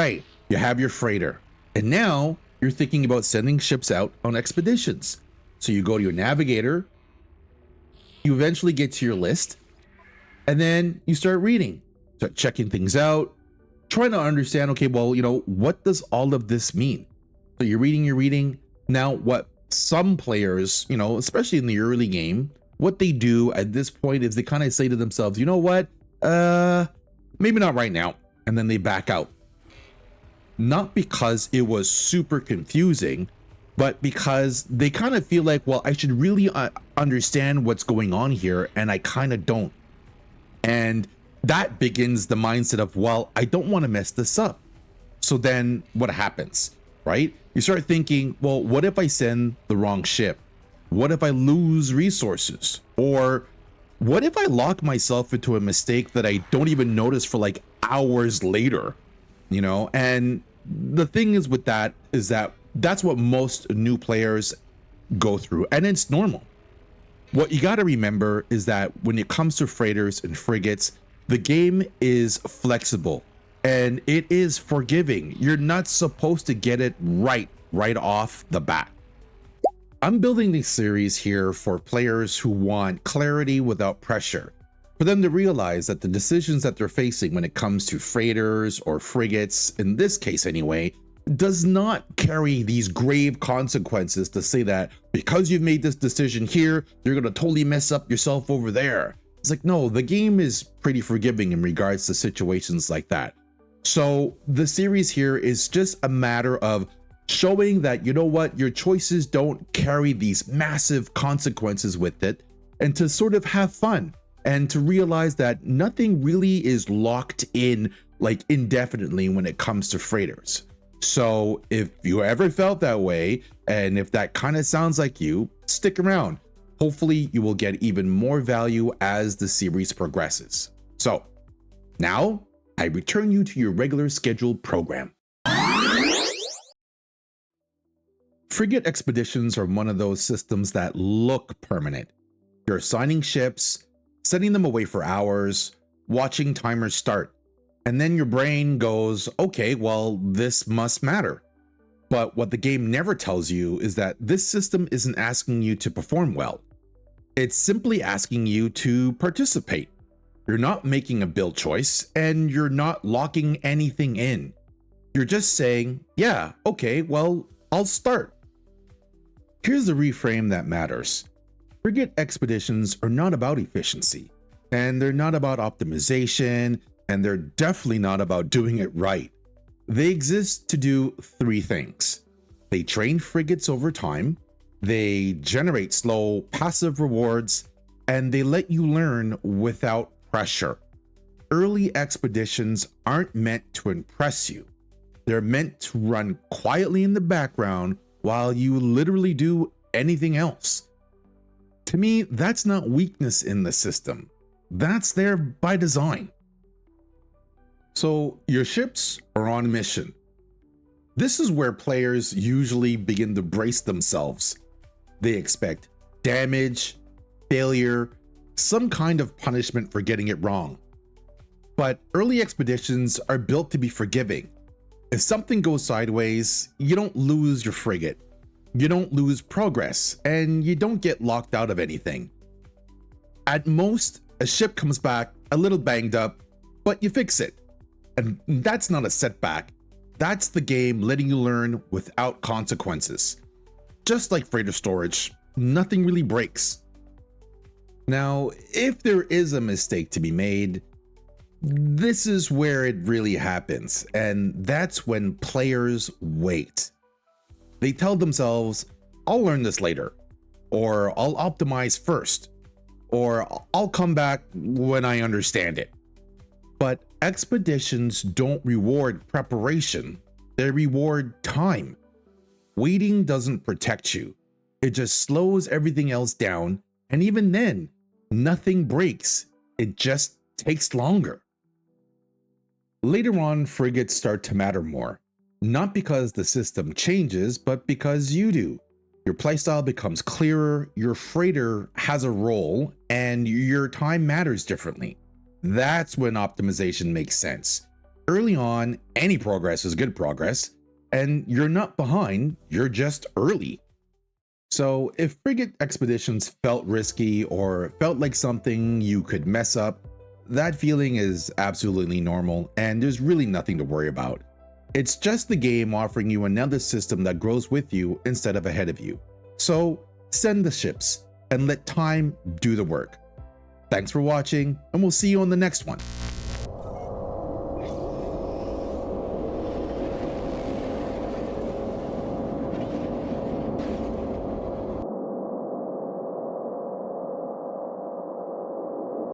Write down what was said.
right, you have your freighter. And now you're thinking about sending ships out on expeditions. So you go to your navigator, you eventually get to your list, and then you start reading, start checking things out, trying to understand, okay, well, what does all of this mean? So you're reading. Now, what some players, especially in the early game, what they do at this point is they kind of say to themselves, you know what? Maybe not right now. And then they back out. Not because it was super confusing, but because they kind of feel like, well, I should really understand what's going on here, and I kind of don't. And that begins the mindset of, well, I don't want to mess this up. So then what happens, right? You start thinking, well, what if I send the wrong ship? What if I lose resources? Or what if I lock myself into a mistake that I don't even notice for like hours later? And the thing is with that is that that's what most new players go through, and it's normal. What you got to remember is that when it comes to freighters and frigates, the game is flexible and it is forgiving. You're not supposed to get it right off the bat. I'm building this series here for players who want clarity without pressure, for them to realize that the decisions that they're facing when it comes to freighters or frigates, in this case anyway, does not carry these grave consequences to say that because you've made this decision here, you're going to totally mess up yourself over there. It's like, no, the game is pretty forgiving in regards to situations like that. So the series here is just a matter of showing that, your choices don't carry these massive consequences with it, and to sort of have fun and to realize that nothing really is locked in like indefinitely when it comes to freighters. So if you ever felt that way, and if that kind of sounds like you, stick around. Hopefully you will get even more value as the series progresses. So now I return you to your regular scheduled program. Frigate expeditions are one of those systems that look permanent. You're assigning ships, sending them away for hours, watching timers start. And then your brain goes, okay, well, this must matter. But what the game never tells you is that this system isn't asking you to perform well. It's simply asking you to participate. You're not making a build choice, and you're not locking anything in. You're just saying, yeah, okay, well, I'll start. Here's the reframe that matters. Frigate expeditions are not about efficiency, and they're not about optimization, and they're definitely not about doing it right. They exist to do three things. They train frigates over time, they generate slow, passive rewards, and they let you learn without pressure. Early expeditions aren't meant to impress you. They're meant to run quietly in the background while you literally do anything else. To me, that's not weakness in the system. That's there by design. So your ships are on mission. This is where players usually begin to brace themselves. They expect damage, failure, some kind of punishment for getting it wrong. But early expeditions are built to be forgiving. If something goes sideways, you don't lose your frigate, you don't lose progress, and you don't get locked out of anything. At most, a ship comes back a little banged up, but you fix it. And that's not a setback. That's the game letting you learn without consequences. Just like freighter storage, nothing really breaks. Now, if there is a mistake to be made, this is where it really happens, and that's when players wait. They tell themselves, I'll learn this later, or I'll optimize first, or I'll come back when I understand it. But expeditions don't reward preparation, they reward time. Waiting doesn't protect you, it just slows everything else down, and even then, nothing breaks, it just takes longer. Later on, frigates start to matter more, not because the system changes, but because you do. Your playstyle becomes clearer, your freighter has a role, and your time matters differently. That's when optimization makes sense. Early on, any progress is good progress, and you're not behind, you're just early. So, if frigate expeditions felt risky or felt like something you could mess up, that feeling is absolutely normal and there's really nothing to worry about. It's just the game offering you another system that grows with you instead of ahead of you. So, send the ships and let time do the work. Thanks for watching, and we'll see you on the next one.